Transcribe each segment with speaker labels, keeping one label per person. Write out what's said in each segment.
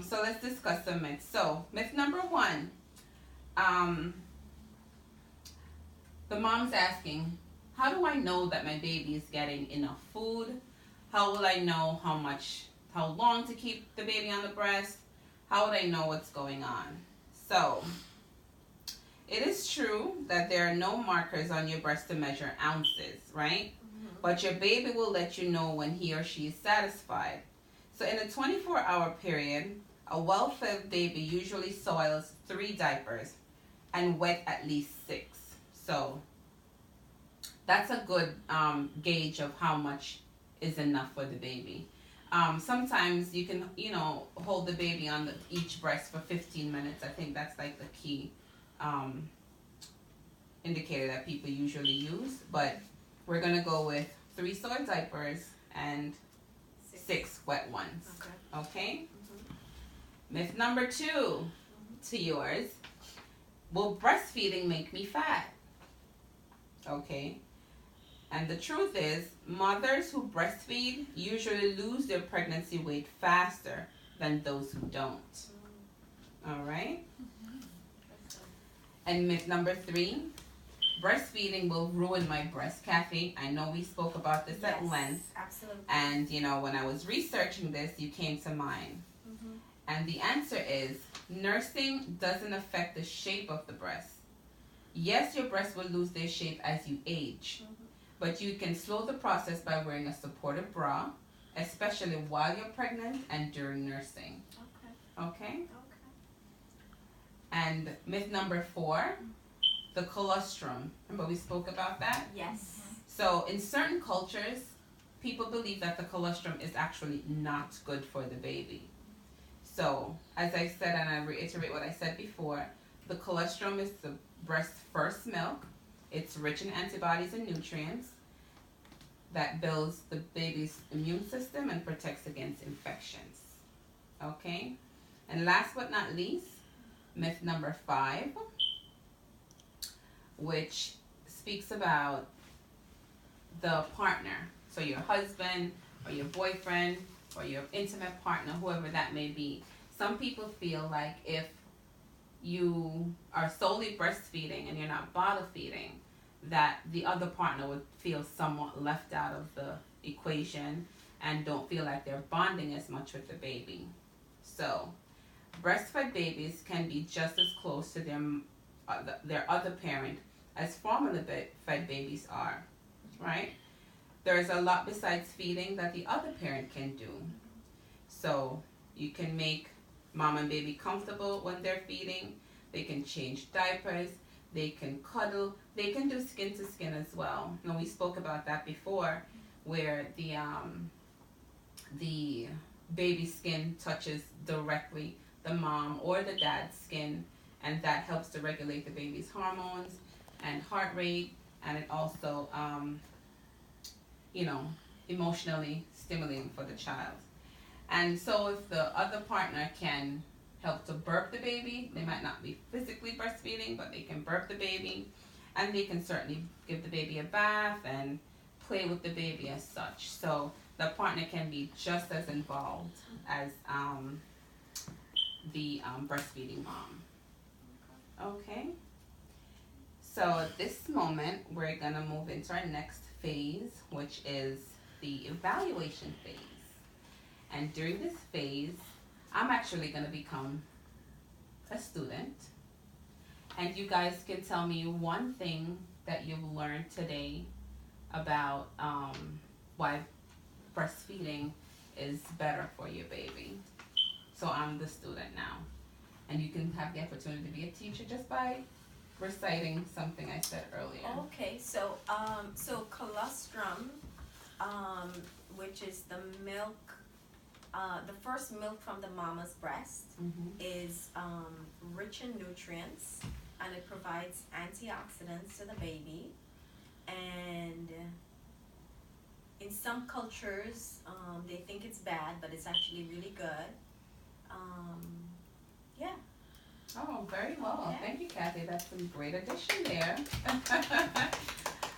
Speaker 1: So let's discuss some myths. So myth number one, um, the mom's asking, how do I know that my baby is getting enough food? How will I know how long to keep the baby on the breast? How would I know what's going on? So, it is true that there are no markers on your breast to measure ounces, right? But your baby will let you know when he or she is satisfied. So in a 24-hour period, a well-fed baby usually soils 3 diapers and wet at least 6. So that's a good gauge of how much is enough for the baby. Sometimes you can, hold the baby on each breast for 15 minutes. I think that's like the key indicator that people usually use. But we're going to go with 3 soiled diapers and 6 wet ones. Okay? Myth number 2 to yours. Will breastfeeding make me fat? Okay. And the truth is, mothers who breastfeed usually lose their pregnancy weight faster than those who don't. All right? And myth number 3, breastfeeding will ruin my breast. Kathy, I know we spoke about this at length.
Speaker 2: Absolutely.
Speaker 1: And, when I was researching this, you came to mind. And the answer is, nursing doesn't affect the shape of the breast. Yes, your breasts will lose their shape as you age. But you can slow the process by wearing a supportive bra, especially while you're pregnant and during nursing. Okay? And myth number 4, the colostrum. Remember we spoke about that?
Speaker 2: Yes.
Speaker 1: So in certain cultures, people believe that the colostrum is actually not good for the baby. So, as I said, and I reiterate what I said before, the colostrum is the breast's first milk. It's rich in antibodies and nutrients that builds the baby's immune system and protects against infections. Okay? And last but not least, myth number 5, which speaks about the partner. So your husband or your boyfriend or your intimate partner, whoever that may be. Some people feel like if you are solely breastfeeding and you're not bottle feeding, that the other partner would feel somewhat left out of the equation and don't feel like they're bonding as much with the baby. So, breastfed babies can be just as close to their other parent as formula-fed babies are, right? There's a lot besides feeding that the other parent can do. So, you can make mom and baby comfortable when they're feeding. They can change diapers. They can cuddle. They can do skin to skin as well. And we spoke about that before, where the baby's skin touches directly the mom or the dad's skin, and that helps to regulate the baby's hormones and heart rate, and it also, emotionally stimulating for the child. And so if the other partner can help to burp the baby, they might not be physically breastfeeding, but they can burp the baby, and they can certainly give the baby a bath and play with the baby as such. So the partner can be just as involved as the breastfeeding mom. Okay? So at this moment, we're going to move into our next phase, which is the evaluation phase. And during this phase, I'm actually going to become a student. And you guys can tell me one thing that you've learned today about why breastfeeding is better for your baby. So I'm the student now. And you can have the opportunity to be a teacher just by reciting something I said earlier.
Speaker 2: Okay, so colostrum, which is the milk, the first milk from the mama's breast, is rich in nutrients, and it provides antioxidants to the baby. And in some cultures, they think it's bad, but it's actually really good. Yeah.
Speaker 1: Oh, very well.
Speaker 2: Yeah.
Speaker 1: Thank you, Kathy. That's a great addition there.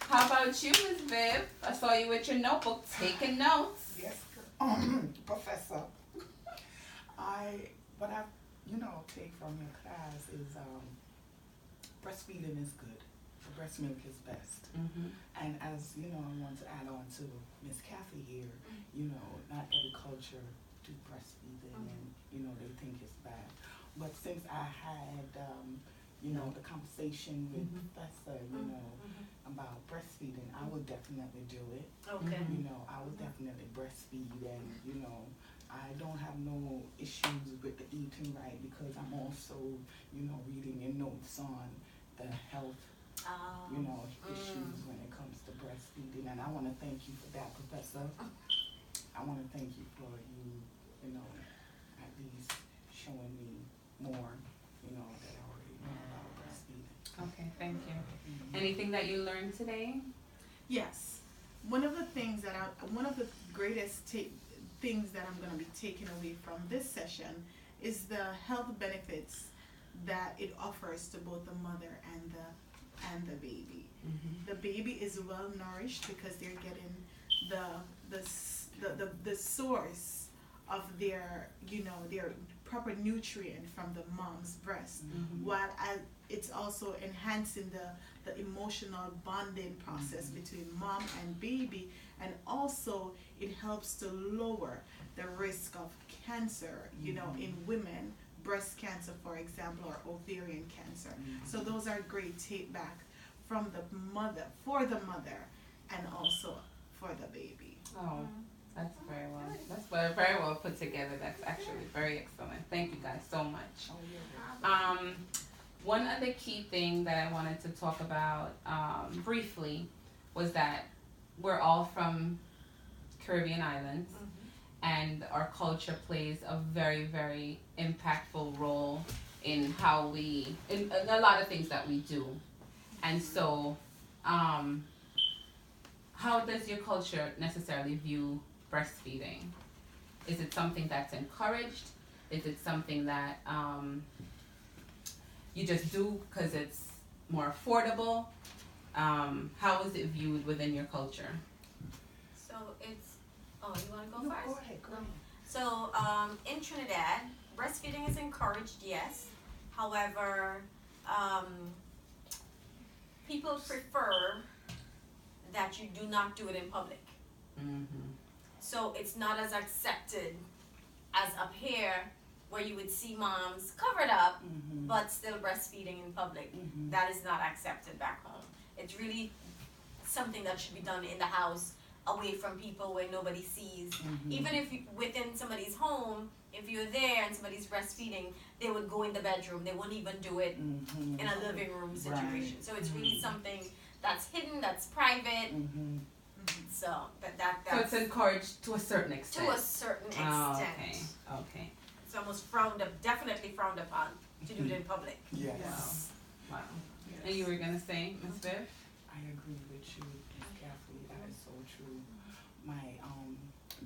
Speaker 1: How about you, Ms. Viv? I saw you with your notebook taking notes.
Speaker 3: Yes, Professor. what I, take from your class is breastfeeding is good. The breast milk is best. And as I want to add on to Miss Kathy here, not every culture do breastfeeding and, they think it's bad. But since I had, the conversation with Professor, about breastfeeding, I would definitely do it.
Speaker 2: Okay.
Speaker 3: I would definitely breastfeed and, I don't have no issues with the eating right because I'm also, reading your notes on the health issues when it comes to breastfeeding, and I want to thank you for that, Professor. I want to thank you for at least showing me more, that I already know about breastfeeding.
Speaker 1: Okay, thank you. Anything that you learned today?
Speaker 4: Yes. One of the greatest things that I'm going to be taking away from this session is the health benefits that it offers to both the mother and the baby. The baby is well nourished because they're getting the source of their their proper nutrient from the mom's breast, while it's also enhancing the emotional bonding process between mom and baby, and also it helps to lower the risk of cancer in women, breast cancer for example, or ovarian cancer. So those are great take back from the mother, for the mother, and also for the baby.
Speaker 1: Oh, that's very well. That's very well put together. That's actually very excellent. Thank you guys so much. One other key thing that I wanted to talk about briefly was that we're all from Caribbean islands, and our culture plays a very, very impactful role in in a lot of things that we do. And so, how does your culture necessarily view breastfeeding? Is it something that's encouraged? Is it something that you just do because it's more affordable? How is it viewed within your culture?
Speaker 2: So it's, you want to go first?
Speaker 3: Go ahead.
Speaker 2: So in Trinidad, breastfeeding is encouraged, yes. However, people prefer that you do not do it in public. So it's not as accepted as up here, where you would see moms covered up, but still breastfeeding in public. That is not accepted back home. It's really something that should be done in the house, away from people where nobody sees. Even if within somebody's home, if you're there and somebody's breastfeeding, they would go in the bedroom. They wouldn't even do it in a living room situation. Right. So it's really something that's hidden, that's private. So that's
Speaker 1: so it's encouraged to a certain extent.
Speaker 2: To a certain extent.
Speaker 1: Okay.
Speaker 2: It's almost definitely frowned upon to do it in public.
Speaker 3: Yes.
Speaker 1: Wow. Yes. And you were gonna say, Ms. Viv?
Speaker 3: I agree with you, Ms. Kathy. That is so true. My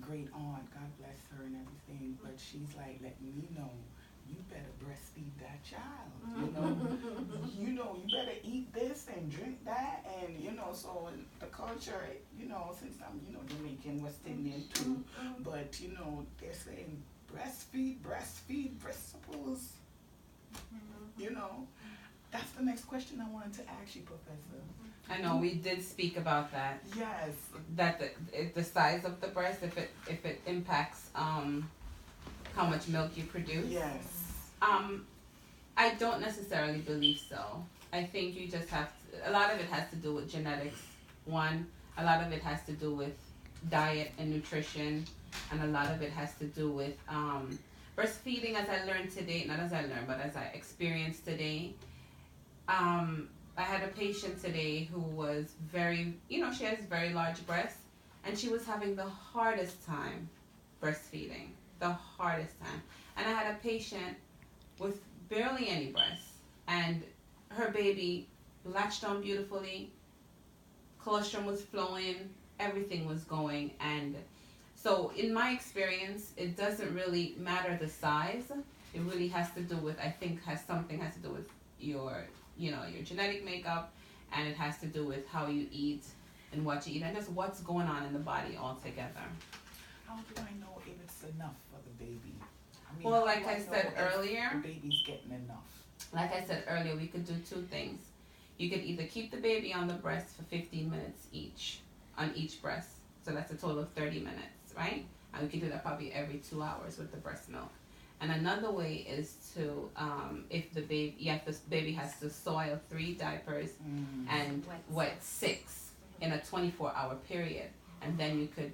Speaker 3: great aunt, God bless her and everything, but she's like letting me know, you better breastfeed that child. You better eat this and drink that, and so in the culture, since I'm Jamaican, West Indian too, but they're saying breastfeed, breastables. That's the next question I wanted to ask you, Professor.
Speaker 1: I know we did speak about that.
Speaker 3: Yes.
Speaker 1: That the size of the breast, if it impacts how much milk you produce.
Speaker 3: Yes.
Speaker 1: I don't necessarily believe so. I think you just have to, a lot of it has to do with genetics. One, a lot of it has to do with diet and nutrition, and a lot of it has to do with breastfeeding. As I learned today, not as I learned, but as I experienced today. I had a patient today who was she has very large breasts, and she was having the hardest time breastfeeding, the hardest time. And I had a patient with barely any breasts, and her baby latched on beautifully, colostrum was flowing, everything was going. And so in my experience, it doesn't really matter the size. It really has to do with, I think something has to do with your genetic makeup, and it has to do with how you eat and what you eat, and just what's going on in the body altogether.
Speaker 3: How do I know if it's enough for the baby? I mean,
Speaker 1: Well,
Speaker 3: how
Speaker 1: like
Speaker 3: do
Speaker 1: I
Speaker 3: know
Speaker 1: said
Speaker 3: if
Speaker 1: earlier,
Speaker 3: the baby's getting enough?
Speaker 1: like I said earlier, we could do two things. You could either keep the baby on the breast for 15 minutes each, on each breast. So that's a total of 30 minutes, right? And we could do that probably every 2 hours with the breast milk. And another way is to, if the baby has to soil 3 diapers and wet 6 in a 24-hour period. And then you could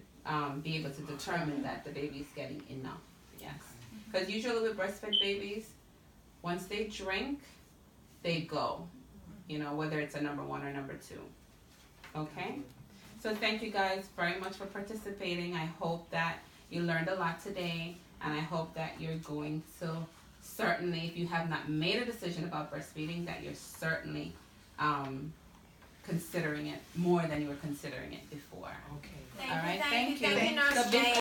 Speaker 1: be able to determine that the baby's getting enough, yes. Because usually with breastfed babies, once they drink, they go, you know, whether it's a number 1 or number 2. Okay? So thank you guys very much for participating. I hope that you learned a lot today, and I hope that you're going to certainly, if you have not made a decision about breastfeeding, that you're certainly considering it more than you were considering it before.
Speaker 3: Okay.
Speaker 2: Thank
Speaker 1: All
Speaker 2: you,
Speaker 1: right,
Speaker 2: thank you,
Speaker 1: thank you.
Speaker 2: thank you, Nurse
Speaker 1: So before
Speaker 2: Jane.